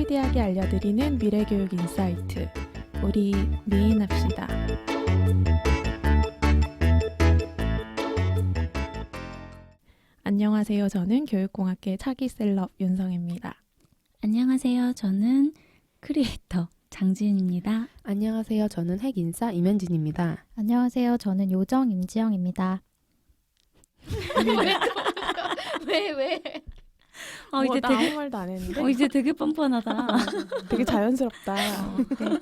스피디하게 알려드리는 미래교육 인사이트. 우리 미인합시다. 안녕하세요. 저는 교육공학계 차기 셀럽 윤성입니다. 안녕하세요. 저는 크리에이터 장지은입니다. 안녕하세요. 저는 핵인싸 임현진입니다. 안녕하세요. 저는 요정 임지영입니다. 왜? 이제 나 아무 말도 안 했는데? 이제 되게 뻔뻔하다. 되게 자연스럽다. 네.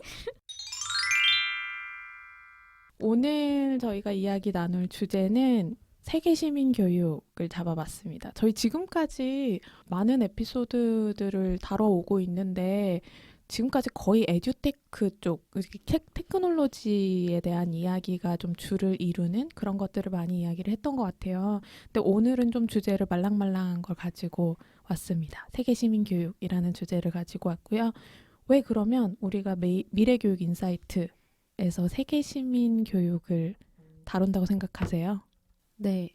오늘 저희가 이야기 나눌 주제는 세계 시민 교육을 잡아봤습니다. 저희 지금까지 많은 에피소드들을 다뤄오고 있는데 지금까지 거의 에듀테크 쪽, 테크놀로지에 대한 이야기가 좀 주를 이루는 그런 것들을 많이 이야기를 했던 것 같아요. 근데 오늘은 좀 주제를 말랑말랑한 걸 가지고 왔습니다. 세계 시민 교육이라는 주제를 가지고 왔고요. 왜 그러면 우리가 미래교육 인사이트에서 세계 시민 교육을 다룬다고 생각하세요? 네,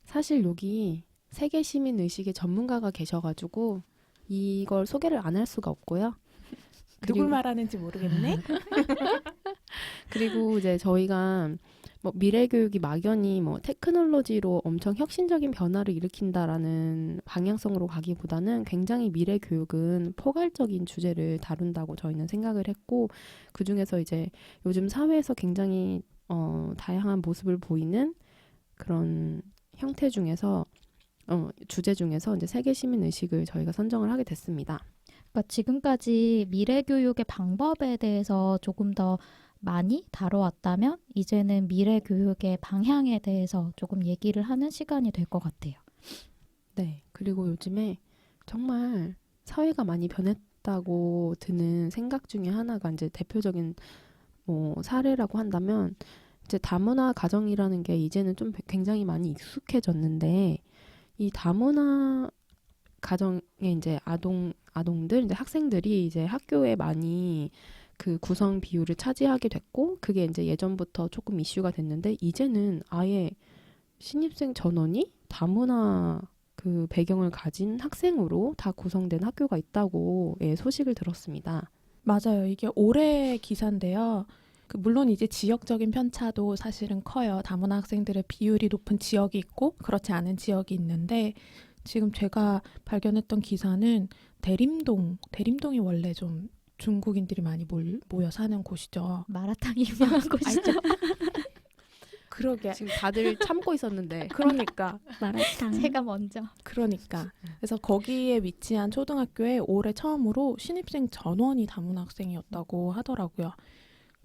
사실 여기 세계 시민 의식의 전문가가 계셔가지고 이걸 소개를 안 할 수가 없고요. 누굴 말하는지 모르겠네. 그리고 이제 저희가 미래 교육이 막연히 테크놀로지로 엄청 혁신적인 변화를 일으킨다라는 방향성으로 가기보다는 굉장히 미래 교육은 포괄적인 주제를 다룬다고 저희는 생각을 했고, 그 중에서 이제 요즘 사회에서 굉장히 다양한 모습을 보이는 그런 형태 중에서 주제 중에서 이제 세계 시민 의식을 저희가 선정을 하게 됐습니다. 그러니까 지금까지 미래 교육의 방법에 대해서 조금 더 많이 다뤄왔다면 이제는 미래 교육의 방향에 대해서 조금 얘기를 하는 시간이 될 것 같아요. 네. 그리고 요즘에 정말 사회가 많이 변했다고 드는 생각 중에 하나가 이제 대표적인 사례라고 한다면 이제 다문화 가정이라는 게 이제는 좀 굉장히 많이 익숙해졌는데, 이 다문화 가정의 이제 아동들, 이제 학생들이 이제 학교에 많이 그 구성 비율을 차지하게 됐고, 그게 이제 예전부터 조금 이슈가 됐는데, 이제는 아예 신입생 전원이 다문화 그 배경을 가진 학생으로 다 구성된 학교가 있다고 소식을 들었습니다. 맞아요. 이게 올해 기사인데요. 물론 이제 지역적인 편차도 사실은 커요. 다문화 학생들의 비율이 높은 지역이 있고 그렇지 않은 지역이 있는데, 지금 제가 발견했던 기사는 대림동이 원래 좀 중국인들이 많이 모여 사는 곳이죠. 마라탕이 유명한 곳이죠. 그러게. 지금 다들 참고 있었는데. 그러니까. 마라탕. 제가 먼저. 그러니까. 그래서 거기에 위치한 초등학교에 올해 처음으로 신입생 전원이 다문화 학생이었다고 하더라고요.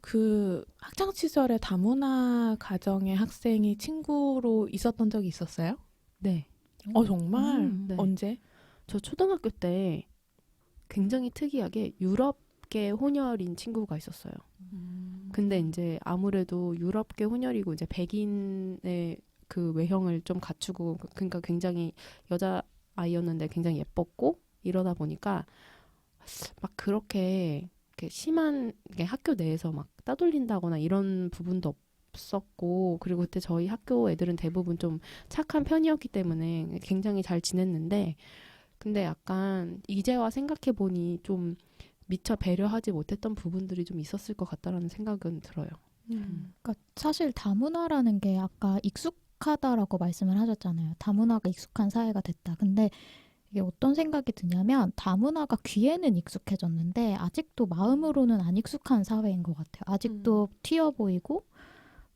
그 학창 시절에 다문화 가정의 학생이 친구로 있었던 적이 있었어요? 네. 정말? 네. 언제? 저 초등학교 때 굉장히 특이하게 유럽계 혼혈인 친구가 있었어요. 근데 이제 아무래도 유럽계 혼혈이고 이제 백인의 그 외형을 좀 갖추고, 그러니까 굉장히 여자 아이였는데 굉장히 예뻤고 이러다 보니까 막 그렇게 심한 학교 내에서 막 따돌린다거나 이런 부분도 없었고, 그리고 그때 저희 학교 애들은 대부분 좀 착한 편이었기 때문에 굉장히 잘 지냈는데, 근데 약간 이제와 생각해보니 좀 미처 배려하지 못했던 부분들이 좀 있었을 것 같다라는 생각은 들어요. 그러니까 사실 다문화라는 게 아까 익숙하다라고 말씀을 하셨잖아요. 다문화가 익숙한 사회가 됐다. 근데 이게 어떤 생각이 드냐면, 다문화가 귀에는 익숙해졌는데 아직도 마음으로는 안 익숙한 사회인 것 같아요. 아직도 튀어 보이고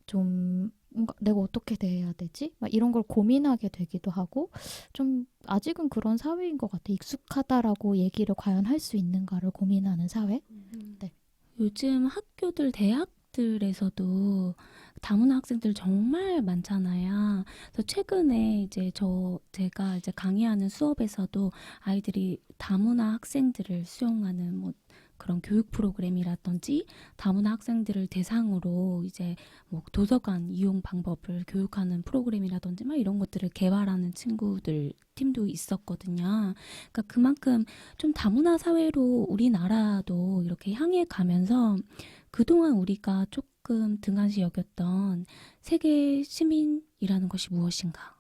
좀 뭔가 내가 어떻게 대해야 되지? 막 이런 걸 고민하게 되기도 하고, 좀 아직은 그런 사회인 것 같아요. 익숙하다라고 얘기를 과연 할 수 있는가를 고민하는 사회? 네. 요즘 학교들, 대학들에서도 다문화 학생들 정말 많잖아요. 그래서 최근에 이제 제가 이제 강의하는 수업에서도 아이들이 다문화 학생들을 수용하는 그런 교육 프로그램이라든지 다문화 학생들을 대상으로 이제 도서관 이용 방법을 교육하는 프로그램이라든지 막 이런 것들을 개발하는 친구들 팀도 있었거든요. 그러니까 그만큼 좀 다문화 사회로 우리나라도 이렇게 향해 가면서 그동안 우리가 조금 등한시 여겼던 세계 시민이라는 것이 무엇인가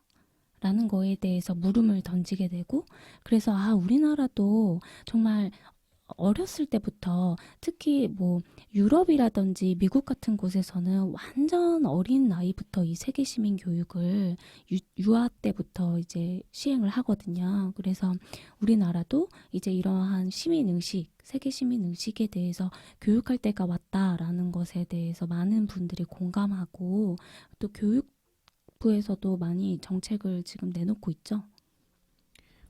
라는 거에 대해서 물음을 던지게 되고 그래서 우리나라도 정말 어렸을 때부터 특히 뭐 유럽이라든지 미국 같은 곳에서는 완전 어린 나이부터 이 세계 시민 교육을 유아 때부터 이제 시행을 하거든요. 그래서 우리나라도 이제 이러한 시민 의식, 세계 시민 의식에 대해서 교육할 때가 왔다라는 것에 대해서 많은 분들이 공감하고 또 교육부에서도 많이 정책을 지금 내놓고 있죠.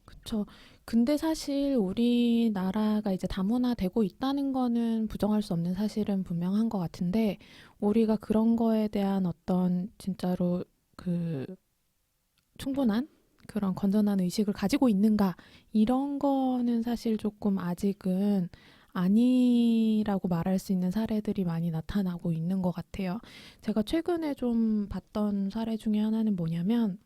그쵸. 근데 사실 우리나라가 이제 다문화되고 있다는 거는 부정할 수 없는 사실은 분명한 것 같은데, 우리가 그런 거에 대한 어떤 진짜로 그 충분한 그런 건전한 의식을 가지고 있는가, 이런 거는 사실 조금 아직은 아니라고 말할 수 있는 사례들이 많이 나타나고 있는 것 같아요. 제가 최근에 좀 봤던 사례 중에 하나는 뭐냐면,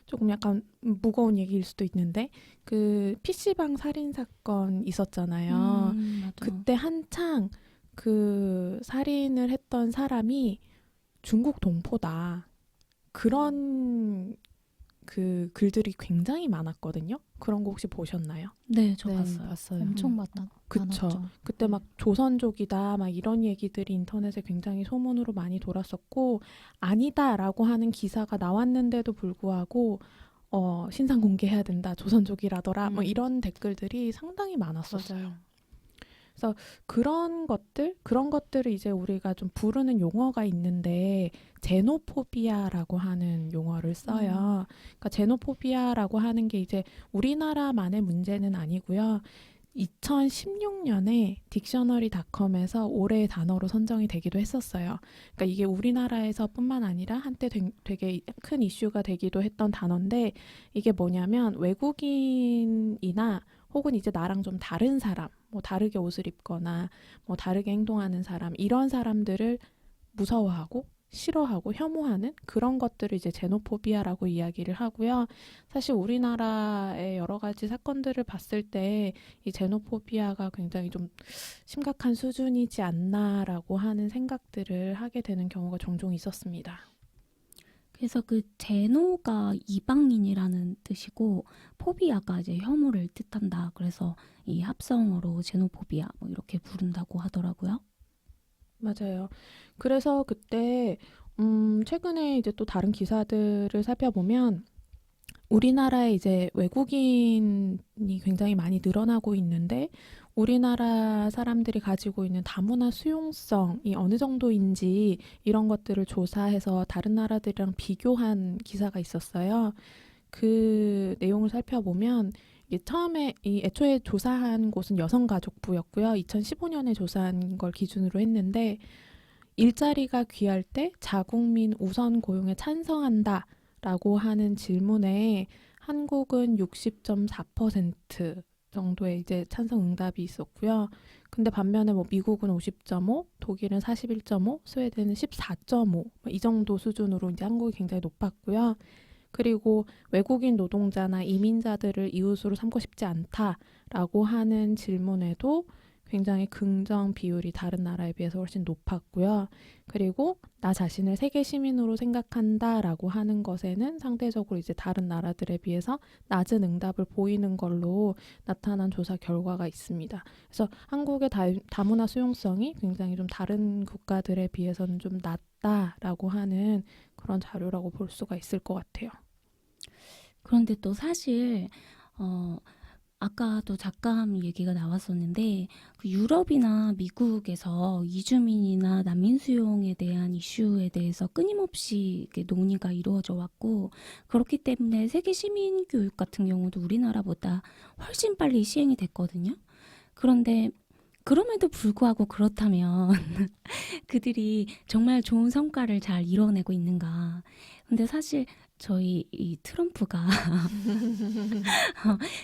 조금 약간 무거운 얘기일 수도 있는데, 그 PC방 살인 사건 있었잖아요. 맞아. 그때 한창 그 살인을 했던 사람이 중국 동포다, 그런 그 글들이 굉장히 많았거든요. 그런 거 혹시 보셨나요? 네, 저 네, 봤어요. 봤어요. 엄청 그쵸. 많았죠. 그때 막 조선족이다 막 이런 얘기들이 인터넷에 굉장히 소문으로 많이 돌았었고, 아니다라고 하는 기사가 나왔는데도 불구하고 신상 공개해야 된다, 조선족이라더라, 뭐 이런 댓글들이 상당히 많았었어요. 맞아요. 그래서 그런 것들을 이제 우리가 좀 부르는 용어가 있는데, 제노포비아라고 하는 용어를 써요. 그러니까 제노포비아라고 하는 게 이제 우리나라만의 문제는 아니고요. 2016년에 딕셔너리닷컴에서 올해의 단어로 선정이 되기도 했었어요. 그러니까 이게 우리나라에서뿐만 아니라 한때 되게 큰 이슈가 되기도 했던 단어인데, 이게 뭐냐면 외국인이나 혹은 이제 나랑 좀 다른 사람, 뭐 다르게 옷을 입거나 뭐 다르게 행동하는 사람, 이런 사람들을 무서워하고 싫어하고 혐오하는 그런 것들을 이제 제노포비아라고 이야기를 하고요. 사실 우리나라의 여러 가지 사건들을 봤을 때 이 제노포비아가 굉장히 좀 심각한 수준이지 않나라고 하는 생각들을 하게 되는 경우가 종종 있었습니다. 그래서 그 제노가 이방인이라는 뜻이고 포비아가 이제 혐오를 뜻한다. 그래서 이 합성어로 제노포비아 뭐 이렇게 부른다고 하더라고요. 맞아요. 그래서 그때 최근에 이제 또 다른 기사들을 살펴보면, 우리나라에 이제 외국인이 굉장히 많이 늘어나고 있는데, 우리나라 사람들이 가지고 있는 다문화 수용성이 어느 정도인지 이런 것들을 조사해서 다른 나라들이랑 비교한 기사가 있었어요. 그 내용을 살펴보면, 이게 처음에 애초에 조사한 곳은 여성가족부였고요. 2015년에 조사한 걸 기준으로 했는데, 일자리가 귀할 때 자국민 우선 고용에 찬성한다 라고 하는 질문에 한국은 60.4% 정도의 이제 찬성 응답이 있었고요. 근데 반면에 뭐 미국은 50.5, 독일은 41.5, 스웨덴은 14.5, 이 정도 수준으로 이제 한국이 굉장히 높았고요. 그리고 외국인 노동자나 이민자들을 이웃으로 삼고 싶지 않다라고 하는 질문에도 굉장히 긍정 비율이 다른 나라에 비해서 훨씬 높았고요. 그리고 나 자신을 세계 시민으로 생각한다라고 하는 것에는 상대적으로 이제 다른 나라들에 비해서 낮은 응답을 보이는 걸로 나타난 조사 결과가 있습니다. 그래서 한국의 다문화 수용성이 굉장히 좀 다른 국가들에 비해서는 좀 낮다라고 하는 그런 자료라고 볼 수가 있을 것 같아요. 그런데 또 사실 아까도 잠깐 얘기가 나왔었는데 그 유럽이나 미국에서 이주민이나 난민 수용에 대한 이슈에 대해서 끊임없이 이렇게 논의가 이루어져 왔고, 그렇기 때문에 세계 시민 교육 같은 경우도 우리나라보다 훨씬 빨리 시행이 됐거든요. 그런데 그럼에도 불구하고 그렇다면 그들이 정말 좋은 성과를 잘 이뤄내고 있는가? 근데 사실 저희 이 트럼프가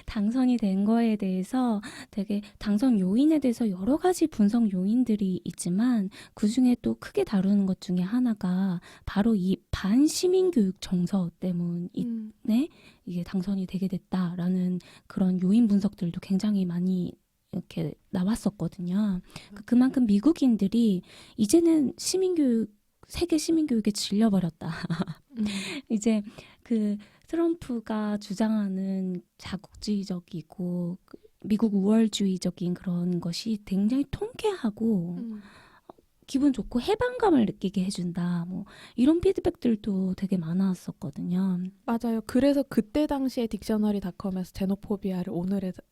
당선이 된 거에 대해서 되게 당선 요인에 대해서 여러 가지 분석 요인들이 있지만 그중에 또 크게 다루는 것 중에 하나가 바로 이 반시민교육 정서 때문에 이게 당선이 되게 됐다라는 그런 요인 분석들도 굉장히 많이 이렇게 나왔었거든요. 그만큼 미국인들이 이제는 시민교육, 세계 시민교육에 질려버렸다. 이제 그 트럼프가 주장하는 자국주의적이고 미국 우월주의적인 그런 것이 굉장히 통쾌하고 기분 좋고 해방감을 느끼게 해준다. 뭐 이런 피드백들도 되게 많았었거든요. 맞아요. 그래서 그때 당시에 딕셔너리닷컴에서 제노포비아를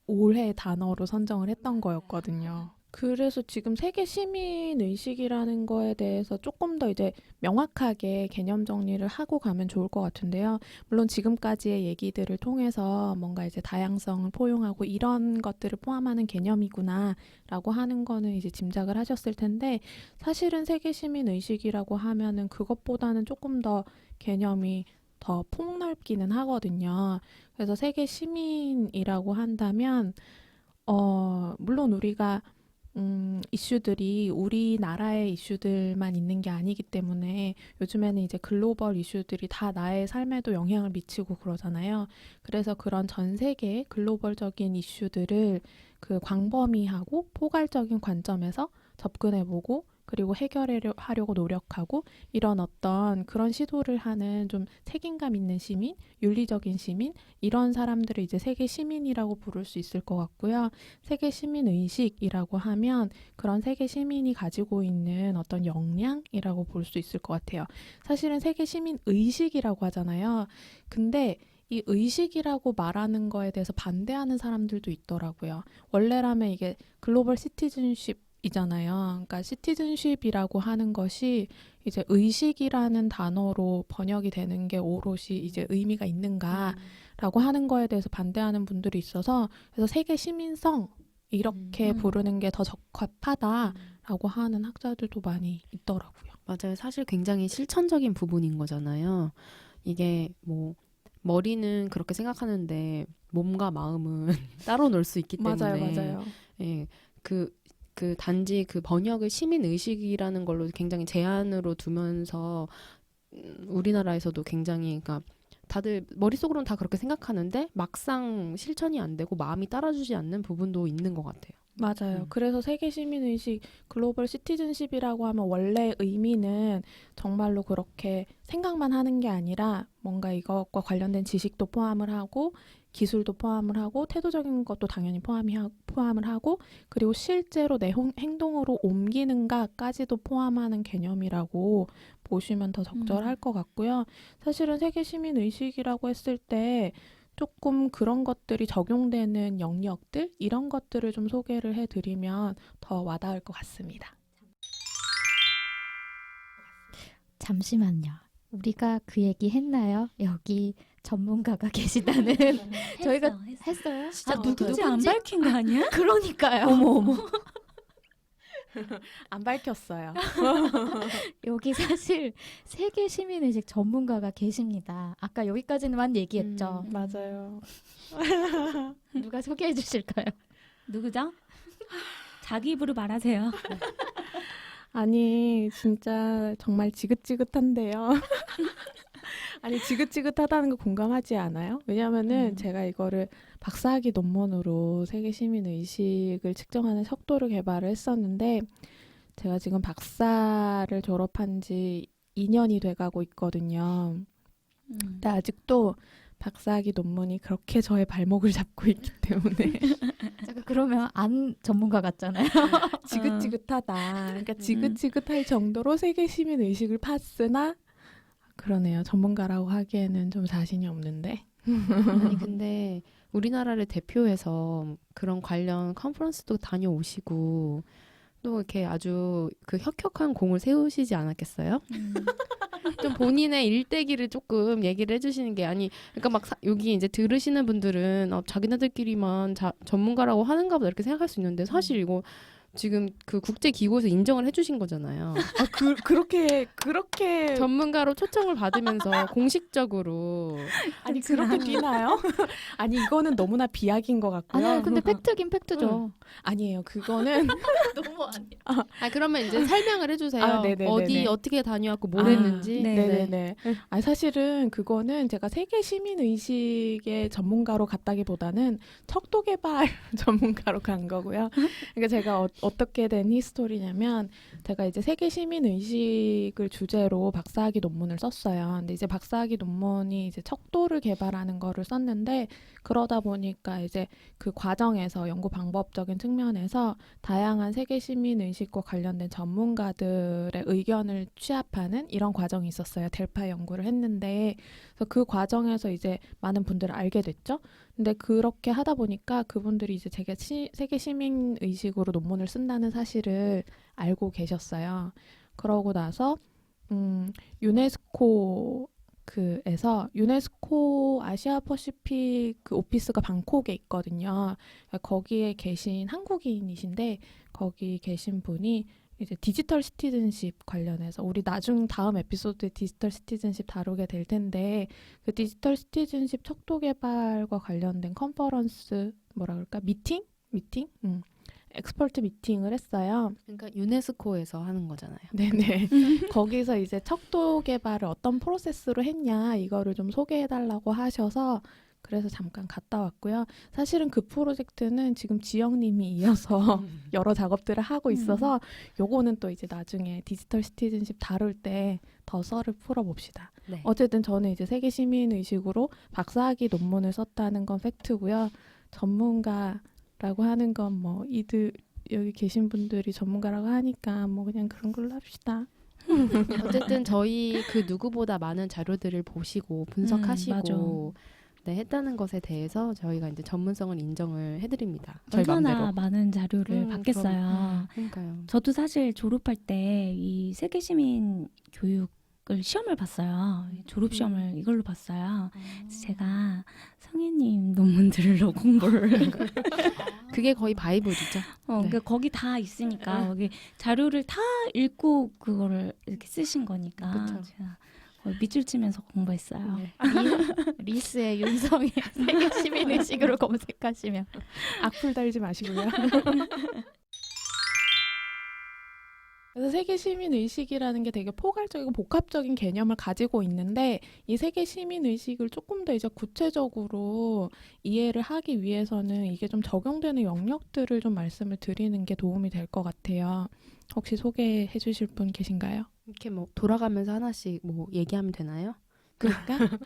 올해의 단어로 선정을 했던 거였거든요. 그래서 지금 세계 시민 의식이라는 거에 대해서 조금 더 이제 명확하게 개념 정리를 하고 가면 좋을 것 같은데요. 물론 지금까지의 얘기들을 통해서 뭔가 이제 다양성을 포용하고 이런 것들을 포함하는 개념이구나라고 하는 거는 이제 짐작을 하셨을 텐데, 사실은 세계 시민 의식이라고 하면은 그것보다는 조금 더 개념이 더 폭넓기는 하거든요. 그래서 세계 시민이라고 한다면 물론 우리가 이슈들이 우리나라의 이슈들만 있는 게 아니기 때문에 요즘에는 이제 글로벌 이슈들이 다 나의 삶에도 영향을 미치고 그러잖아요. 그래서 그런 전 세계 글로벌적인 이슈들을 그 광범위하고 포괄적인 관점에서 접근해보고 그리고 해결하려고 노력하고 이런 어떤 그런 시도를 하는 좀 책임감 있는 시민, 윤리적인 시민, 이런 사람들을 이제 세계 시민이라고 부를 수 있을 것 같고요. 세계 시민 의식이라고 하면 그런 세계 시민이 가지고 있는 어떤 역량이라고 볼 수 있을 것 같아요. 사실은 세계 시민 의식이라고 하잖아요. 근데 이 의식이라고 말하는 거에 대해서 반대하는 사람들도 있더라고요. 원래라면 이게 글로벌 시티즌십 이잖아요. 그러니까 시티즌십이라고 하는 것이 이제 의식이라는 단어로 번역이 되는 게 오롯이 이제 의미가 있는가라고 하는 거에 대해서 반대하는 분들이 있어서 그래서 세계 시민성 이렇게 부르는 게 더 적합하다라고 하는 학자들도 많이 있더라고요. 맞아요. 사실 굉장히 실천적인 부분인 거잖아요. 이게 뭐 머리는 그렇게 생각하는데 몸과 마음은 따로 놀 수 있기 때문에 맞아요. 예, 그 단지 그 번역을 시민 의식이라는 걸로 굉장히 제한으로 두면서 우리나라에서도 굉장히 그러니까 다들 머릿속으로는 다 그렇게 생각하는데 막상 실천이 안 되고 마음이 따라주지 않는 부분도 있는 것 같아요. 맞아요. 그래서 세계 시민의식, 글로벌 시티즌십이라고 하면 원래 의미는 정말로 그렇게 생각만 하는 게 아니라 뭔가 이것과 관련된 지식도 포함을 하고 기술도 포함을 하고 태도적인 것도 당연히 포함을 하고 그리고 실제로 내 행동으로 옮기는가까지도 포함하는 개념이라고 보시면 더 적절할 것 같고요. 사실은 세계 시민의식이라고 했을 때 조금 그런 것들이 적용되는 영역들 이런 것들을 좀 소개를 해드리면 더 와닿을 것 같습니다. 잠시만요. 우리가 그 얘기 했나요? 여기 전문가가 계시다는. 저희가 했어요? 진짜 누군지 안 밝힌 거 아니야? 그러니까요. 어머. 안 밝혔어요. 여기 사실 세계 시민의식 전문가가 계십니다. 아까 여기까지만 얘기했죠. 맞아요. 누가 소개해 주실까요? 누구죠? 자기 입으로 말하세요. 아니 진짜 정말 지긋지긋한데요. 아니 지긋지긋하다는 거 공감하지 않아요? 왜냐면은 제가 이거를 박사학위 논문으로 세계 시민 의식을 측정하는 척도를 개발을 했었는데 제가 지금 박사를 졸업한 지 2년이 돼가고 있거든요. 근데 아직도 박사학위 논문이 그렇게 저의 발목을 잡고 있기 때문에 잠깐 그러면 안 전문가 같잖아요. 지긋지긋하다. 그러니까 지긋지긋할 정도로 세계 시민 의식을 팠으나 그러네요. 전문가라고 하기에는 좀 자신이 없는데. 아니 근데 우리나라를 대표해서 그런 관련 컨퍼런스도 다녀오시고 또 이렇게 아주 그 혁혁한 공을 세우시지 않았겠어요? 좀 본인의 일대기를 조금 얘기를 해주시는 게 아니 그러니까 막 여기 이제 들으시는 분들은 자기네들끼리만 전문가라고 하는가 보다 이렇게 생각할 수 있는데 사실 이거 지금 그 국제기구에서 인정을 해주신 거잖아요. 그렇게 전문가로 초청을 받으면서 공식적으로 아니 그렇게 뛰나요? 아니 이거는 너무나 비약인 것 같고요. 아니요, 근데 팩트긴 팩트죠. 아니에요. 그거는 너무 아니야. 그러면 이제 설명을 해주세요. 네네네네. 어디 어떻게 다녀왔고 뭘 아, 했는지. 네네네. 사실은 그거는 제가 세계 시민 의식의 전문가로 갔다기보다는 척도 개발 전문가로 간 거고요. 그러니까 제가 어떻게 된 히스토리냐면 제가 이제 세계 시민 의식을 주제로 박사학위 논문을 썼어요. 근데 이제 박사학위 논문이 이제 척도를 개발하는 거를 썼는데 그러다 보니까 이제 그 과정에서 연구 방법적인 측면에서 다양한 세계 시민 의식과 관련된 전문가들의 의견을 취합하는 이런 과정이 있었어요. 델파 연구를 했는데 그래서 그 과정에서 이제 많은 분들을 알게 됐죠. 근데 그렇게 하다 보니까 그분들이 이제 제가 세계 시민 의식으로 논문을 쓴다는 사실을 알고 계셨어요. 그러고 나서 유네스코 그에서 유네스코 아시아 퍼시픽 그 오피스가 방콕에 있거든요. 거기에 계신 한국인이신데 거기 계신 분이 이제 디지털 시티즌십 관련해서 우리 다음 에피소드에 디지털 시티즌십 다루게 될 텐데 그 디지털 시티즌십 척도 개발과 관련된 컨퍼런스 뭐라 그럴까 미팅? 엑스퍼트 미팅을 했어요. 그러니까 유네스코에서 하는 거잖아요. 네네. 거기서 이제 척도 개발을 어떤 프로세스로 했냐 이거를 좀 소개해달라고 하셔서 그래서 잠깐 갔다 왔고요. 사실은 그 프로젝트는 지금 지영님이 이어서 여러 작업들을 하고 있어서 요거는 또 이제 나중에 디지털 시티즌십 다룰 때 더 썰을 풀어봅시다. 네. 어쨌든 저는 이제 세계 시민 의식으로 박사학위 논문을 썼다는 건 팩트고요. 전문가라고 하는 건 뭐 이들 여기 계신 분들이 전문가라고 하니까 뭐 그냥 그런 걸로 합시다. 어쨌든 저희 그 누구보다 많은 자료들을 보시고 분석하시고 네, 했다는 것에 대해서 저희가 이제 전문성을 인정을 해드립니다. 저희 얼마나 맘대로. 많은 자료를 받겠어요. 그러니까요. 저도 사실 졸업할 때 이 세계 시민 교육을 시험을 봤어요. 졸업 시험을 이걸로 봤어요. 그래서 제가 성혜님 논문들로 공부를 그게 거의 바이블이죠. 네. 그러니까 거기 다 있으니까 여기 자료를 다 읽고 그거를 이렇게 쓰신 거니까 그쵸. 제가 거의 밑줄 치면서 공부했어요. 네. 리스의 윤성의 세계 시민 의식으로 검색하시면 악플 달지 마시고요. 그래서 세계 시민 의식이라는 게 되게 포괄적이고 복합적인 개념을 가지고 있는데 이 세계 시민 의식을 조금 더 이제 구체적으로 이해를 하기 위해서는 이게 좀 적용되는 영역들을 좀 말씀을 드리는 게 도움이 될 것 같아요. 혹시 소개해 주실 분 계신가요? 이렇게 뭐 돌아가면서 하나씩 뭐 얘기하면 되나요? 그러니까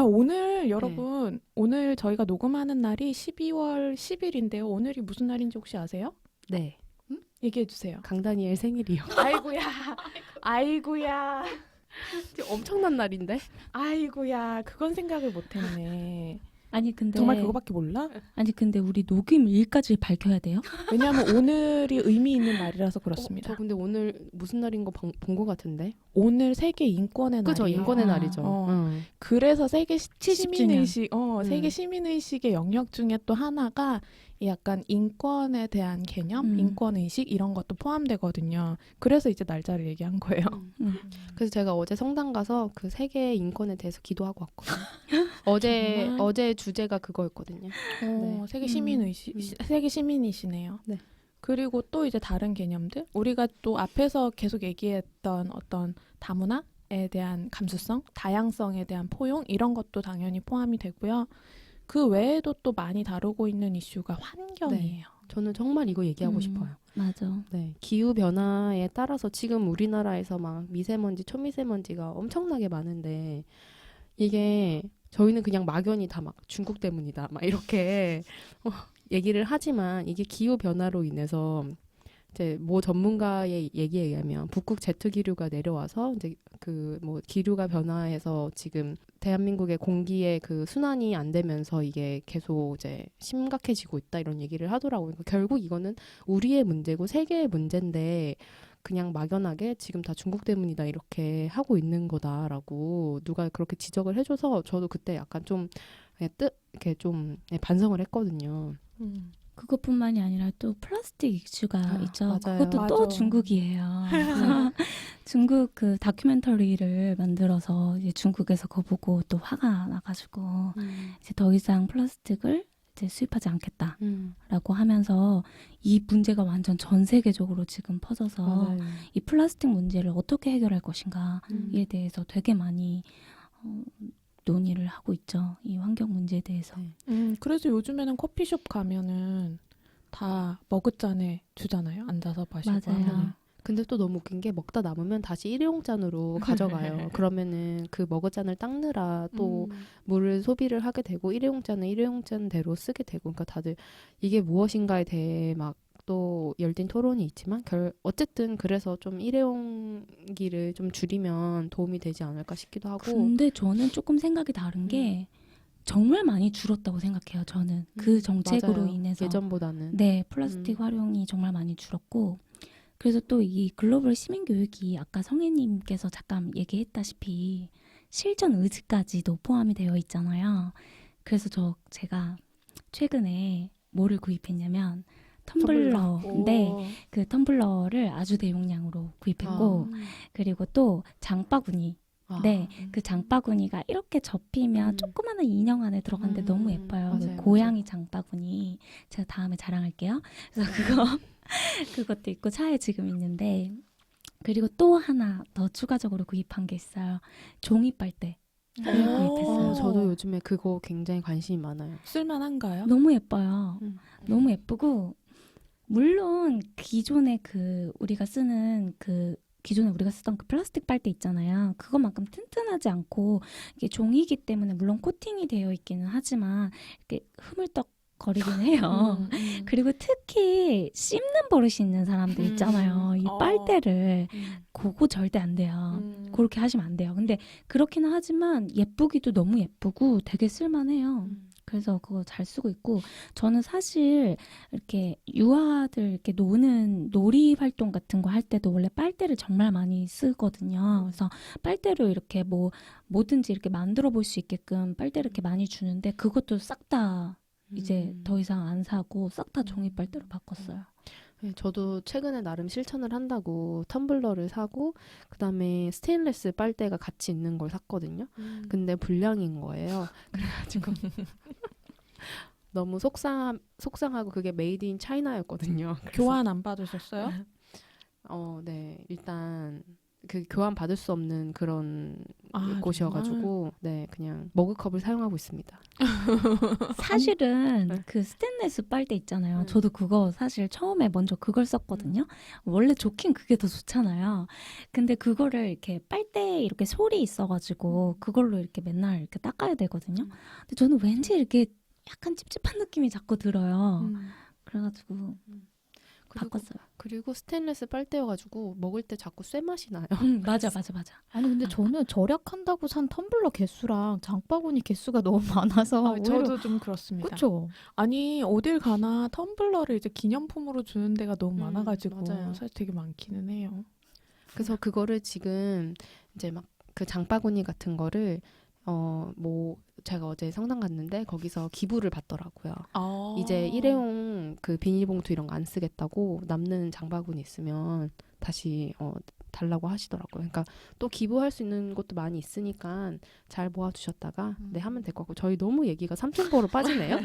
오늘 여러분 오늘 저희가 녹음하는 날이 12월 10일인데요. 오늘이 무슨 날인지 혹시 아세요? 네. 얘기해 주세요. 강다니엘 생일이요. 아이고야. 엄청난 날인데? 아이고야. 그건 생각을 못 했네. 아니 근데 정말 그거밖에 몰라? 아니 근데 우리 녹음 일까지 밝혀야 돼요? 왜냐하면 오늘이 의미 있는 날이라서 그렇습니다. 저 근데 오늘 무슨 날인 거 본 거 같은데? 오늘 세계 인권의 그죠, 날이에요. 인권의 아, 날이죠. 그래서 세계 70주년. 시민의식, 세계 시민의식의 영역 중에 또 하나가 이 약간 인권에 대한 개념, 인권의식 이런 것도 포함되거든요. 그래서 이제 날짜를 얘기한 거예요. 그래서 제가 어제 성당 가서 그 세계 인권에 대해서 기도하고 왔거든요. 정말? 어제 주제가 그거였거든요. 네. 세계 시민의식, 세계 시민이시네요. 네. 그리고 또 이제 다른 개념들, 우리가 또 앞에서 계속 얘기했던 어떤 다문화에 대한 감수성, 다양성에 대한 포용 이런 것도 당연히 포함이 되고요. 그 외에도 또 많이 다루고 있는 이슈가 환경이에요. 저는 정말 이거 얘기하고 싶어요. 맞아. 네, 기후 변화에 따라서 지금 우리나라에서 막 미세먼지, 초미세먼지가 엄청나게 많은데 이게 저희는 그냥 막연히 다 막 중국 때문이다 막 이렇게 얘기를 하지만 이게 기후 변화로 인해서 이제 모 전문가의 얘기에 의하면 북극 제트 기류가 내려와서 이제 그 뭐 기류가 변화해서 지금 대한민국의 공기의 그 순환이 안 되면서 이게 계속 이제 심각해지고 있다 이런 얘기를 하더라고요. 그러니까 결국 이거는 우리의 문제고 세계의 문제인데 그냥 막연하게 지금 다 중국 때문이다 이렇게 하고 있는 거다라고 누가 그렇게 지적을 해줘서 저도 그때 약간 좀 이렇게 좀 반성을 했거든요. 그것뿐만이 아니라 또 플라스틱 이슈가 있죠. 맞아요. 그것도 또 맞아. 중국이에요. 중국 그 다큐멘터리를 만들어서 이제 중국에서 그거 보고 또 화가 나가지고 이제 더 이상 플라스틱을 이제 수입하지 않겠다라고 하면서 이 문제가 완전 전 세계적으로 지금 퍼져서 맞아요. 이 플라스틱 문제를 어떻게 해결할 것인가에 대해서 되게 많이 논의를 하고 있죠. 이 환경 문제에 대해서. 네. 그래서 요즘에는 커피숍 가면은 다 머그잔에 주잖아요. 앉아서 마시고 맞아요. 하면은. 근데 또 너무 웃긴 게 먹다 남으면 다시 일회용잔으로 가져가요. 그러면은 그 머그잔을 닦느라 또 물을 소비를 하게 되고 일회용잔은 일회용잔대로 쓰게 되고 그러니까 다들 이게 무엇인가에 대해 막 또 열띤 토론이 있지만 어쨌든 그래서 좀 일회용기를 좀 줄이면 도움이 되지 않을까 싶기도 하고 근데 저는 조금 생각이 다른 게 정말 많이 줄었다고 생각해요. 저는 그 정책으로 맞아요. 인해서 예전보다는 네, 플라스틱 활용이 정말 많이 줄었고 그래서 또 이 글로벌 시민 교육이 아까 성혜님께서 잠깐 얘기했다시피 실전 의지까지도 포함이 되어 있잖아요. 그래서 제가 최근에 뭐를 구입했냐면 텀블러인데 그 텀블러를 아주 대용량으로 구입했고 그리고 또 장바구니 네, 그 장바구니가 이렇게 접히면 조그마한 인형 안에 들어갔는데 너무 예뻐요. 그 맞아요, 고양이 장바구니 제가 다음에 자랑할게요. 그래서 그것도 있고 차에 지금 있는데 그리고 또 하나 더 추가적으로 구입한 게 있어요. 종이 빨대 구입했어요. 저도 요즘에 그거 굉장히 관심이 많아요. 쓸만한가요? 너무 예뻐요. 음. 너무 예쁘고 물론 기존에 우리가 쓰던 그 플라스틱 빨대 있잖아요. 그것만큼 튼튼하지 않고 이게 종이기 때문에 물론 코팅이 되어 있기는 하지만 이렇게 흐물떡거리긴 해요. 그리고 특히 씹는 버릇이 있는 사람들 있잖아요. 이 빨대를 그거 절대 안 돼요. 그렇게 하시면 안 돼요. 근데 그렇기는 하지만 예쁘기도 너무 예쁘고 되게 쓸만해요. 그래서 그거 잘 쓰고 있고 저는 사실 이렇게 유아들 이렇게 노는 놀이 활동 같은 거 할 때도 원래 빨대를 정말 많이 쓰거든요. 그래서 빨대로 이렇게 뭐든지 이렇게 만들어 볼 수 있게끔 빨대를 이렇게 많이 주는데 그것도 싹 다 이제 더 이상 안 사고 싹 다 종이 빨대로 바꿨어요. 네, 저도 최근에 나름 실천을 한다고 텀블러를 사고 그다음에 스테인레스 빨대가 같이 있는 걸 샀거든요. 근데 불량인 거예요. 그래가지고 너무 속상하고 그게 메이드 인 차이나였거든요. 교환 안 받으셨어요? 네. 일단 그 교환 받을 수 없는 그런 곳이어가지고 네 그냥 머그컵을 사용하고 있습니다. 사실은 그 스테인레스 빨대 있잖아요. 저도 그거 사실 처음에 먼저 그걸 썼거든요. 원래 좋긴 그게 더 좋잖아요. 근데 그거를 이렇게 빨대에 이렇게 솔이 있어가지고 그걸로 이렇게 맨날 이렇게 닦아야 되거든요. 근데 저는 왠지 이렇게 약간 찝찝한 느낌이 자꾸 들어요. 그래가지고 바꿨어요. 그리고 스테인레스 빨대여가지고 먹을 때 자꾸 쇠 맛이 나요. 맞아. 아니 근데 저는 절약한다고 산 텀블러 개수랑 장바구니 개수가 너무 많아서 오히려 저도 좀 그렇습니다. 그렇죠. 아니 어딜 가나 텀블러를 이제 기념품으로 주는 데가 너무 많아가지고 맞아요. 사실 되게 많기는 해요. 그래서 그거를 지금 이제 막 그 장바구니 같은 거를 제가 어제 성당 갔는데 거기서 기부를 받더라고요. 이제 일회용 그 비닐봉투 이런 거 안 쓰겠다고 남는 장바구니 있으면 다시 달라고 하시더라고요. 그러니까 또 기부할 수 있는 것도 많이 있으니까 잘 모아주셨다가 하면 될 것 같고 저희 너무 얘기가 삼천포로 빠지네요.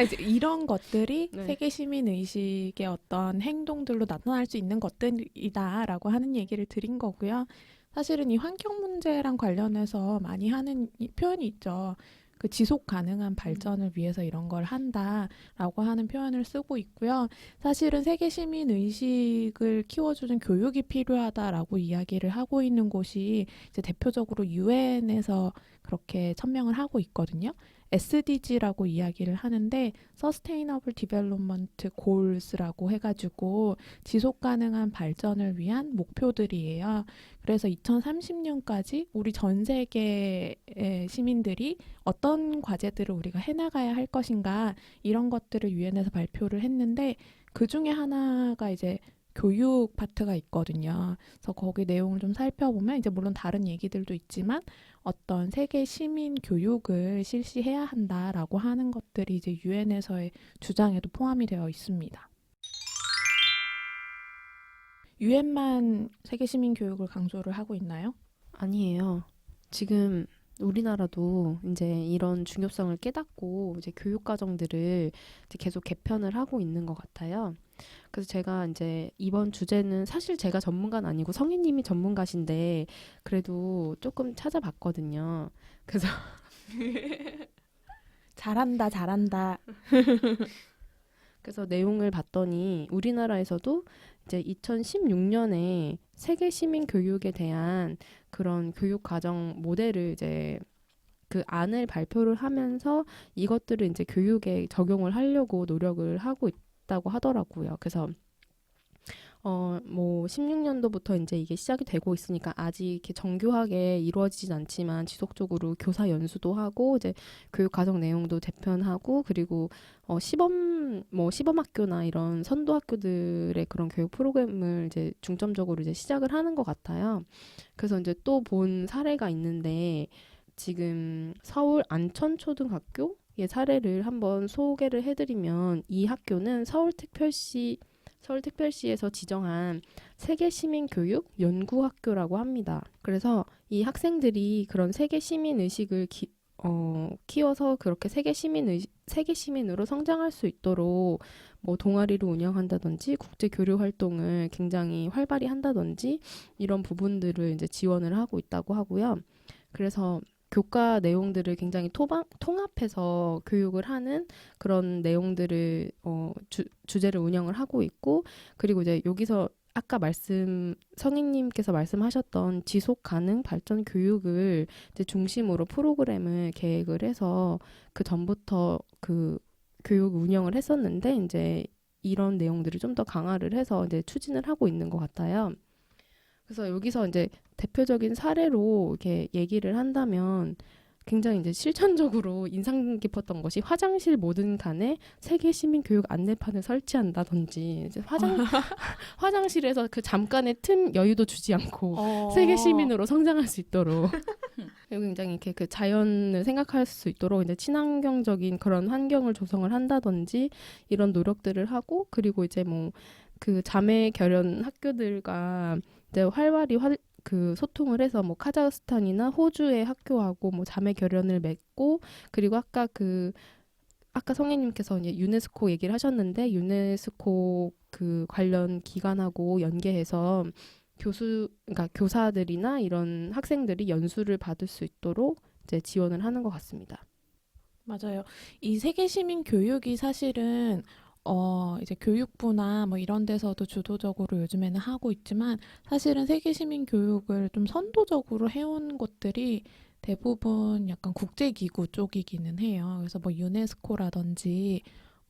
이제 이런 것들이 네. 세계 시민 의식의 어떤 행동들로 나타날 수 있는 것들이다라고 하는 얘기를 드린 거고요. 사실은 이 환경 문제랑 관련해서 많이 하는 표현이 있죠. 그 지속 가능한 발전을 위해서 이런 걸 한다라고 하는 표현을 쓰고 있고요. 사실은 세계 시민 의식을 키워주는 교육이 필요하다라고 이야기를 하고 있는 곳이 이제 대표적으로 유엔에서 그렇게 천명을 하고 있거든요. SDG라고 이야기를 하는데 Sustainable Development Goals라고 해가지고 지속 가능한 발전을 위한 목표들이에요. 그래서 2030년까지 우리 전 세계의 시민들이 어떤 과제들을 우리가 해나가야 할 것인가 이런 것들을 유엔에서 발표를 했는데 그 중에 하나가 이제 교육 파트가 있거든요. 그래서 거기 내용을 좀 살펴보면 이제 물론 다른 얘기들도 있지만 어떤 세계 시민 교육을 실시해야 한다라고 하는 것들이 이제 유엔에서의 주장에도 포함이 되어 있습니다. 유엔만 세계 시민 교육을 강조를 하고 있나요? 아니에요. 지금 우리나라도 이제 이런 중요성을 깨닫고 이제 교육 과정들을 이제 계속 개편을 하고 있는 것 같아요. 그래서 제가 이제 이번 주제는 사실 제가 전문가는 아니고 성희님이 전문가신데 그래도 조금 찾아봤거든요. 그래서 잘한다. 그래서 내용을 봤더니 우리나라에서도 이제 2016년에 세계 시민 교육에 대한 그런 교육 과정 모델을 이제 그 안을 발표를 하면서 이것들을 이제 교육에 적용을 하려고 노력을 하고 있다고 하더라고요. 그래서 뭐 16년도부터 이제 이게 시작이 되고 있으니까 아직 이렇게 정교하게 이루어지진 않지만 지속적으로 교사 연수도 하고 이제 교육 과정 내용도 재편하고 그리고 시범 학교나 이런 선도 학교들의 그런 교육 프로그램을 이제 중점적으로 이제 시작을 하는 것 같아요. 그래서 이제 또 본 사례가 있는데 지금 서울 안천초등학교의 사례를 한번 소개를 해드리면 이 학교는 서울특별시에서 지정한 세계시민교육 연구학교라고 합니다. 그래서 이 학생들이 그런 세계시민의식을 키워서 그렇게 세계시민으로 성장할 수 있도록 뭐 동아리를 운영한다든지 국제교류 활동을 굉장히 활발히 한다든지 이런 부분들을 이제 지원을 하고 있다고 하고요. 그래서 교과 내용들을 굉장히 통합해서 교육을 하는 그런 내용들을 주제를 운영을 하고 있고 그리고 이제 여기서 아까 성인님께서 말씀하셨던 지속 가능 발전 교육을 이제 중심으로 프로그램을 계획을 해서 그 전부터 그 교육 운영을 했었는데 이제 이런 내용들을 좀 더 강화를 해서 이제 추진을 하고 있는 것 같아요. 그래서 여기서 이제 대표적인 사례로 이렇게 얘기를 한다면 굉장히 이제 실천적으로 인상 깊었던 것이 화장실 모든 칸에 세계 시민 교육 안내판을 설치한다든지 이제 화장실에서 그 잠깐의 틈 여유도 주지 않고 세계 시민으로 성장할 수 있도록 그리고 굉장히 이렇게 그 자연을 생각할 수 있도록 이제 친환경적인 그런 환경을 조성을 한다든지 이런 노력들을 하고 그리고 이제 뭐 그 자매 결연 학교들과 이제 활발히 그 소통을 해서 뭐 카자흐스탄이나 호주의 학교하고 뭐 자매 결연을 맺고 그리고 아까 성혜님께서 이제 유네스코 얘기를 하셨는데 유네스코 그 관련 기관하고 연계해서 그러니까 교사들이나 이런 학생들이 연수를 받을 수 있도록 이제 지원을 하는 것 같습니다. 맞아요. 이 세계 시민 교육이 사실은 이제 교육부나 뭐 이런 데서도 주도적으로 요즘에는 하고 있지만 사실은 세계 시민 교육을 좀 선도적으로 해온 곳들이 대부분 약간 국제기구 쪽이기는 해요. 그래서 뭐 유네스코라든지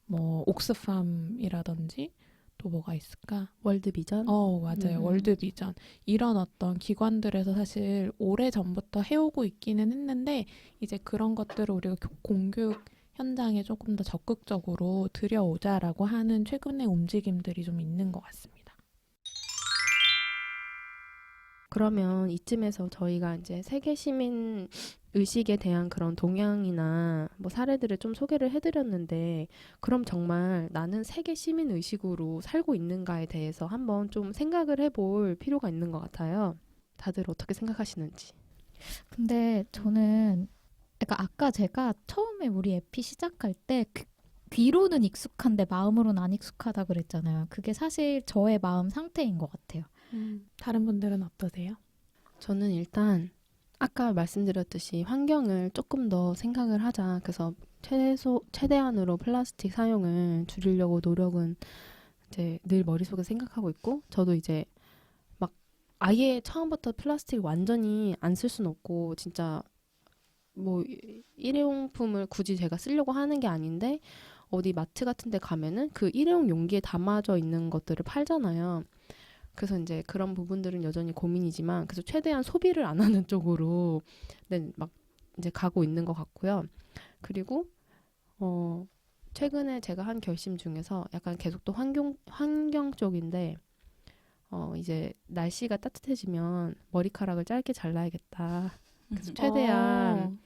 뭐 옥스팜이라든지 또 뭐가 있을까? 월드비전? 맞아요. 월드비전. 이런 어떤 기관들에서 사실 오래전부터 해오고 있기는 했는데 이제 그런 것들을 우리가 공교육 현장에 조금 더 적극적으로 들여오자라고 하는 최근의 움직임들이 좀 있는 것 같습니다. 그러면 이쯤에서 저희가 이제 세계 시민 의식에 대한 그런 동향이나 뭐 사례들을 좀 소개를 해드렸는데 그럼 정말 나는 세계 시민 의식으로 살고 있는가에 대해서 한번 좀 생각을 해볼 필요가 있는 것 같아요. 다들 어떻게 생각하시는지. 근데 저는 그러니까 아까 제가 처음에 우리 에피 시작할 때 귀로는 익숙한데 마음으로는 안 익숙하다 그랬잖아요. 그게 사실 저의 마음 상태인 것 같아요. 다른 분들은 어떠세요? 저는 일단 아까 말씀드렸듯이 환경을 조금 더 생각을 하자. 그래서 최대한으로 플라스틱 사용을 줄이려고 노력은 이제 늘 머릿속에 생각하고 있고 저도 이제 막 아예 처음부터 플라스틱을 완전히 안 쓸 수는 없고 진짜 뭐 일회용품을 굳이 제가 쓰려고 하는 게 아닌데 어디 마트 같은 데 가면은 그 일회용 용기에 담아져 있는 것들을 팔잖아요. 그래서 이제 그런 부분들은 여전히 고민이지만 그래서 최대한 소비를 안 하는 쪽으로 막 이제 가고 있는 것 같고요. 그리고 최근에 제가 한 결심 중에서 약간 계속 또 환경 쪽인데 이제 날씨가 따뜻해지면 머리카락을 짧게 잘라야겠다. 그래서 최대한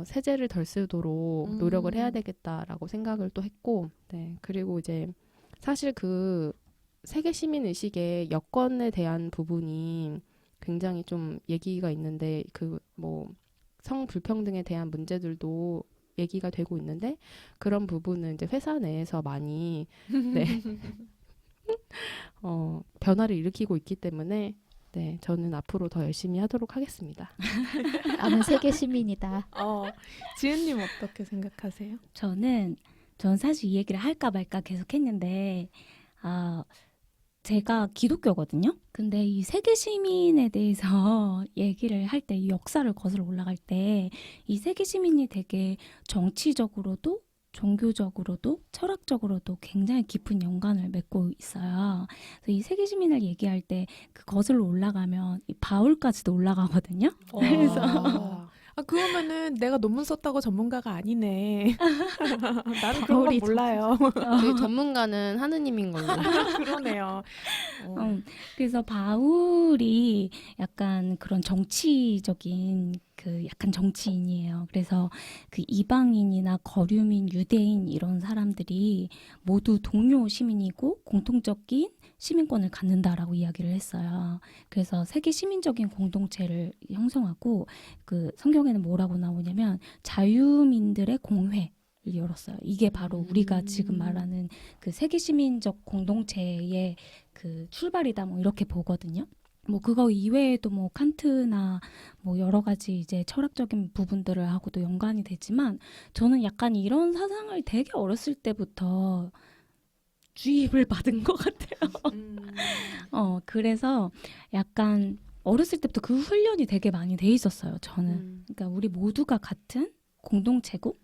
세제를 덜 쓰도록 노력을 해야 되겠다라고 생각을 또 했고, 네. 그리고 이제 사실 그 세계 시민 의식의 여건에 대한 부분이 굉장히 좀 얘기가 있는데 그 뭐 성불평등에 대한 문제들도 얘기가 되고 있는데 그런 부분은 이제 회사 내에서 많이 네. 변화를 일으키고 있기 때문에 네, 저는 앞으로 더 열심히 하도록 하겠습니다. 나는 세계 시민이다. 지은님 어떻게 생각하세요? 저는 저는 사실 이 얘기를 할까 말까 계속 했는데, 제가 기독교거든요. 근데 이 세계 시민에 대해서 얘기를 할 때, 이 역사를 거슬러 올라갈 때, 이 세계 시민이 되게 정치적으로도 종교적으로도 철학적으로도 굉장히 깊은 연관을 맺고 있어요. 그래서 이 세계 시민을 얘기할 때 그 거슬러 올라가면 이 바울까지도 올라가거든요. 그래서 그러면은 내가 논문 썼다고 전문가가 아니네. 나는 그런 건 바울이 몰라요. 저희 전문가는 하느님인 걸로. 그러네요. 그래서 바울이 약간 그런 정치적인 그 약간 정치인이에요. 그래서 그 이방인이나 거류민, 유대인 이런 사람들이 모두 동료 시민이고 공통적인 시민권을 갖는다라고 이야기를 했어요. 그래서 세계 시민적인 공동체를 형성하고 그 성경에는 뭐라고 나오냐면 자유민들의 공회 를 열었어요. 이게 바로 우리가 지금 말하는 그 세계 시민적 공동체의 그 출발이다 뭐 이렇게 보거든요. 뭐 그거 이외에도 뭐 칸트나 뭐 여러 가지 이제 철학적인 부분들을 하고도 연관이 되지만 저는 약간 이런 사상을 되게 어렸을 때부터 주입을 받은 것 같아요. 그래서 약간 어렸을 때부터 그 훈련이 되게 많이 돼 있었어요. 저는. 그러니까 우리 모두가 같은 공동체고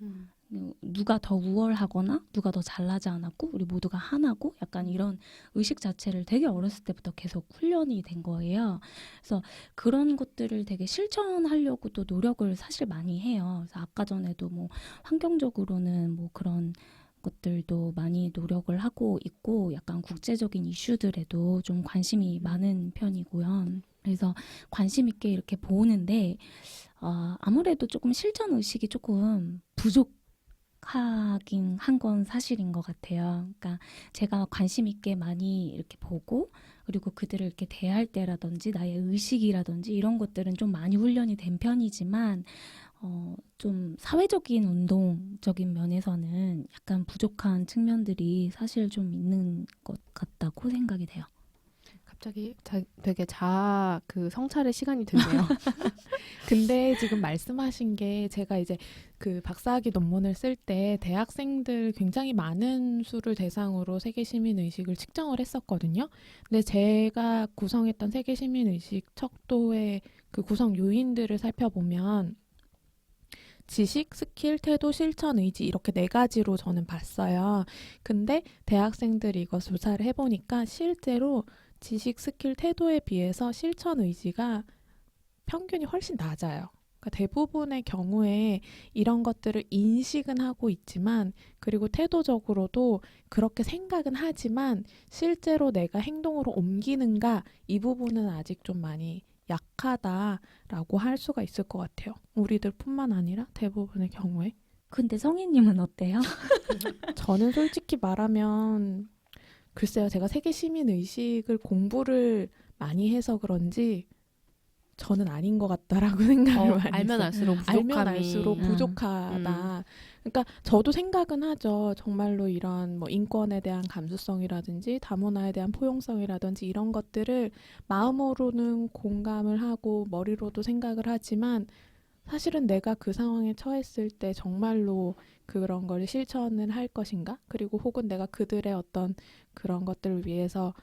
누가 더 우월하거나 누가 더 잘나지 않았고 우리 모두가 하나고 약간 이런 의식 자체를 되게 어렸을 때부터 계속 훈련이 된 거예요. 그래서 그런 것들을 되게 실천하려고 또 노력을 사실 많이 해요. 그래서 아까 전에도 뭐 환경적으로는 뭐 그런 것들도 많이 노력을 하고 있고 약간 국제적인 이슈들에도 좀 관심이 많은 편이고요. 그래서 관심 있게 이렇게 보는데 아무래도 조금 실천 의식이 조금 부족하긴 한 건 사실인 것 같아요. 그러니까 제가 관심 있게 많이 이렇게 보고 그리고 그들을 이렇게 대할 때라든지 나의 의식이라든지 이런 것들은 좀 많이 훈련이 된 편이지만 좀 사회적인 운동적인 면에서는 약간 부족한 측면들이 사실 좀 있는 것 같다고 생각이 돼요. 갑자기 되게 그 성찰의 시간이 드네요. 근데 지금 말씀하신 게 제가 이제 그 박사학위 논문을 쓸 때 대학생들 굉장히 많은 수를 대상으로 세계시민의식을 측정을 했었거든요. 근데 제가 구성했던 세계시민의식 척도의 그 구성 요인들을 살펴보면 지식, 스킬, 태도, 실천, 의지 이렇게 4가지로 저는 봤어요. 근데 대학생들이 이거 조사를 해보니까 실제로 지식, 스킬, 태도에 비해서 실천, 의지가 평균이 훨씬 낮아요. 그러니까 대부분의 경우에 이런 것들을 인식은 하고 있지만 그리고 태도적으로도 그렇게 생각은 하지만 실제로 내가 행동으로 옮기는가 이 부분은 아직 좀 많이 약하다라고 할 수가 있을 것 같아요. 우리들뿐만 아니라 대부분의 경우에. 근데 성희님은 어때요? 저는 솔직히 말하면 글쎄요. 제가 세계 시민 의식을 공부를 많이 해서 그런지 저는 아닌 것 같다라고 생각을 많이 알면 했어요. 알수록 부족함이 알면 알수록 부족하다. 그러니까 저도 생각은 하죠. 정말로 이런 뭐 인권에 대한 감수성이라든지 다문화에 대한 포용성이라든지 이런 것들을 마음으로는 공감을 하고 머리로도 생각을 하지만 사실은 내가 그 상황에 처했을 때 정말로 그런 걸 실천을 할 것인가? 그리고 혹은 내가 그들의 어떤 그런 것들을 위해서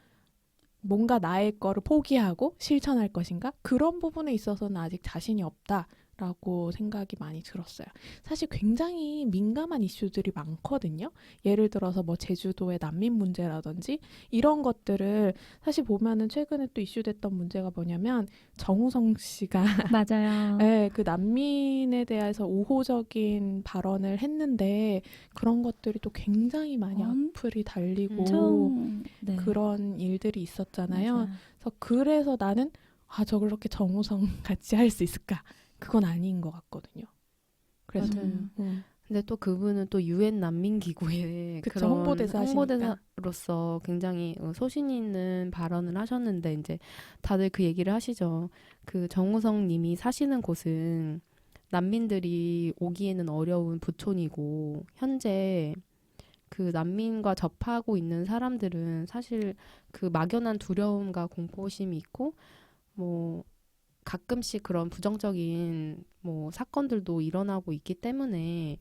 뭔가 나의 거를 포기하고 실천할 것인가? 그런 부분에 있어서는 아직 자신이 없다라고 생각이 많이 들었어요. 사실 굉장히 민감한 이슈들이 많거든요. 예를 들어서 뭐 제주도의 난민 문제라든지 이런 것들을 사실 보면은 최근에 또 이슈됐던 문제가 뭐냐면 정우성 씨가 맞아요. 네, 그 난민에 대해서 우호적인 발언을 했는데 그런 것들이 또 굉장히 많이 악플이 달리고 네. 그런 일들이 있었잖아요. 맞아요. 그래서 나는 저 그렇게 정우성 같이 할 수 있을까? 그건 아닌 것 같거든요. 그래서 맞아요. 근데 또 그분은 또 유엔 난민기구의 그쵸, 그런 홍보대사시니까. 홍보대사로서 굉장히 소신 있는 발언을 하셨는데 이제 다들 그 얘기를 하시죠. 그 정우성 님이 사시는 곳은 난민들이 오기에는 어려운 부촌이고 현재 그 난민과 접하고 있는 사람들은 사실 그 막연한 두려움과 공포심이 있고 뭐 가끔씩 그런 부정적인 뭐 사건들도 일어나고 있기 때문에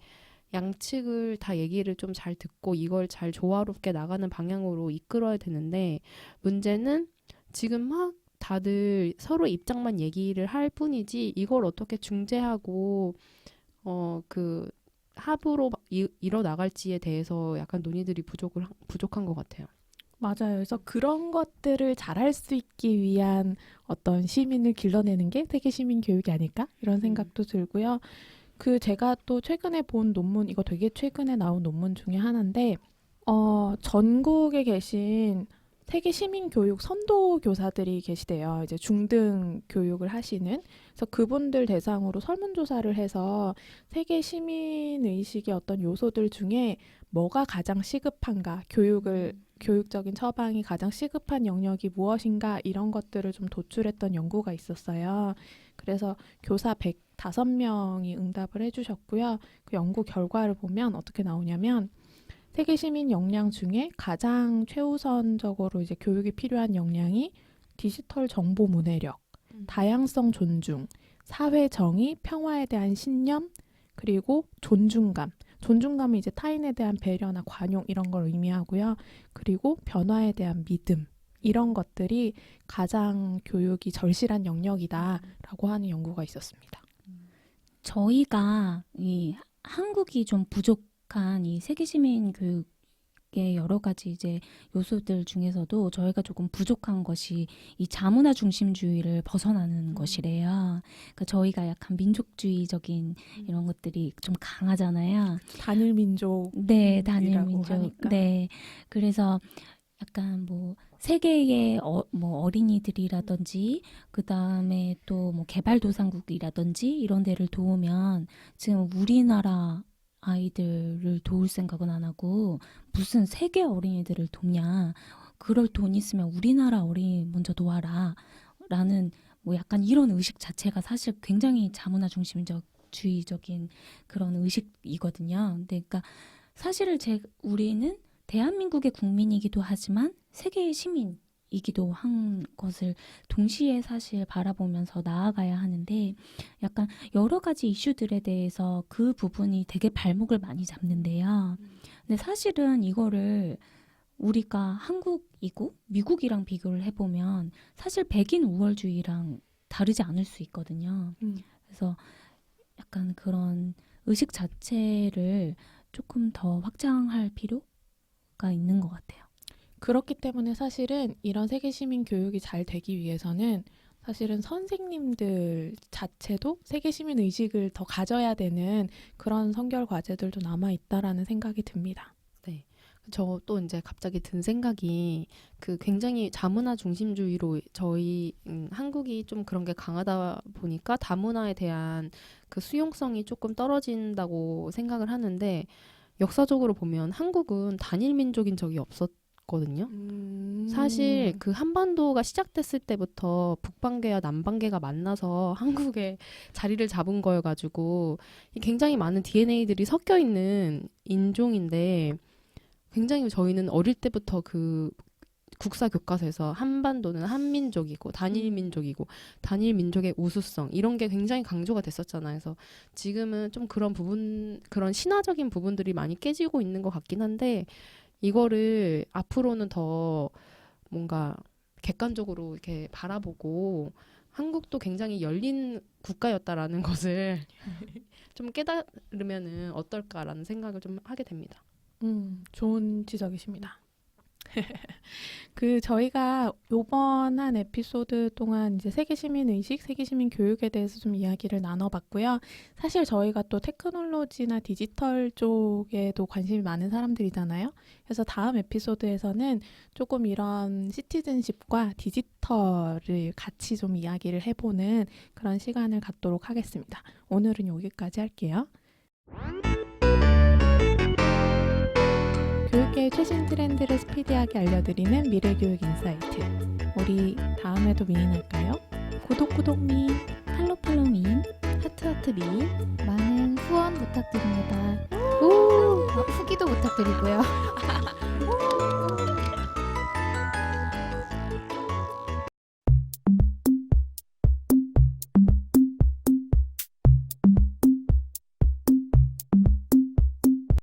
양측을 다 얘기를 좀 잘 듣고 이걸 잘 조화롭게 나가는 방향으로 이끌어야 되는데 문제는 지금 막 다들 서로 입장만 얘기를 할 뿐이지 이걸 어떻게 중재하고 그 합으로 이뤄 나갈지에 대해서 약간 논의들이 부족한 것 같아요. 맞아요. 그래서 그런 것들을 잘할 수 있기 위한 어떤 시민을 길러내는 게 세계 시민 교육이 아닐까? 이런 생각도 들고요. 그 제가 또 최근에 본 논문, 이거 되게 최근에 나온 논문 중에 하나인데, 전국에 계신 세계 시민 교육 선도 교사들이 계시대요. 이제 중등 교육을 하시는. 그래서 그분들 대상으로 설문조사를 해서 세계 시민 의식의 어떤 요소들 중에 뭐가 가장 시급한가, 교육적인 처방이 가장 시급한 영역이 무엇인가 이런 것들을 좀 도출했던 연구가 있었어요. 그래서 교사 105명이 응답을 해주셨고요. 그 연구 결과를 보면 어떻게 나오냐면 세계 시민 역량 중에 가장 최우선적으로 이제 교육이 필요한 역량이 디지털 정보 문해력, 다양성 존중, 사회 정의, 평화에 대한 신념, 그리고 존중감. 존중감은 이제 타인에 대한 배려나 관용 이런 걸 의미하고요. 그리고 변화에 대한 믿음. 이런 것들이 가장 교육이 절실한 영역이다라고 하는 연구가 있었습니다. 저희가 이 한국이 좀 부족한 이 세계 시민 교육의 여러 가지 이제 요소들 중에서도 저희가 조금 부족한 것이 이 자문화 중심주의를 벗어나는 것이래요. 그러니까 저희가 약간 민족주의적인 이런 것들이 좀 강하잖아요. 단일 민족. 네, 단일 이라고 민족. 하니까. 네. 그래서 약간 뭐 세계의 뭐 어린이들이라든지 그다음에 또 뭐 개발도상국이라든지 이런 데를 도우면 지금 우리나라 아이들을 도울 생각은 안 하고 무슨 세계 어린이들을 돕냐. 그럴 돈 있으면 우리나라 어린이 먼저 도와라. 라는 뭐 약간 이런 의식 자체가 사실 굉장히 자문화 중심주의적인 그런 의식이거든요. 근데 그러니까 사실을 우리는 대한민국의 국민이기도 하지만 세계의 시민이기도 한 것을 동시에 사실 바라보면서 나아가야 하는데 약간 여러 가지 이슈들에 대해서 그 부분이 되게 발목을 많이 잡는데요. 근데 사실은 이거를 우리가 한국이고 미국이랑 비교를 해보면 사실 백인 우월주의랑 다르지 않을 수 있거든요. 그래서 약간 그런 의식 자체를 조금 더 확장할 필요가 있는 것 같아요. 그렇기 때문에 사실은 이런 세계 시민 교육이 잘 되기 위해서는 사실은 선생님들 자체도 세계 시민 의식을 더 가져야 되는 그런 선결 과제들도 남아 있다라는 생각이 듭니다. 네. 저 또 이제 갑자기 든 생각이 그 굉장히 다문화 중심주의로 저희 한국이 좀 그런 게 강하다 보니까 다문화에 대한 그 수용성이 조금 떨어진다고 생각을 하는데 역사적으로 보면 한국은 단일 민족인 적이 없었거든요. 사실 그 한반도가 시작됐을 때부터 북방계와 남방계가 만나서 한국에 자리를 잡은 거여가지고 굉장히 많은 DNA들이 섞여 있는 인종인데 굉장히 저희는 어릴 때부터 그 국사 교과서에서 한반도는 한민족이고 단일 민족이고 단일 민족의 우수성 이런 게 굉장히 강조가 됐었잖아요. 그래서 지금은 좀 그런 신화적인 부분들이 많이 깨지고 있는 것 같긴 한데 이거를 앞으로는 더 뭔가 객관적으로 이렇게 바라보고 한국도 굉장히 열린 국가였다라는 것을 좀 깨달으면은 어떨까라는 생각을 좀 하게 됩니다. 좋은 지적이십니다. 그 저희가 요번 한 에피소드 동안 이제 세계 시민 의식, 세계 시민 교육에 대해서 좀 이야기를 나눠봤고요. 사실 저희가 또 테크놀로지나 디지털 쪽에도 관심이 많은 사람들이잖아요. 그래서 다음 에피소드에서는 조금 이런 시티즌십과 디지털을 같이 좀 이야기를 해보는 그런 시간을 갖도록 하겠습니다. 오늘은 여기까지 할게요. 교육계의 최신 트렌드를 스피디하게 알려드리는 미래교육 인사이트. 우리 다음에도 미인할까요? 구독 미인, 팔로우 미인, 하트 미인 많은 후원 부탁드립니다. 후기도 부탁드리고요.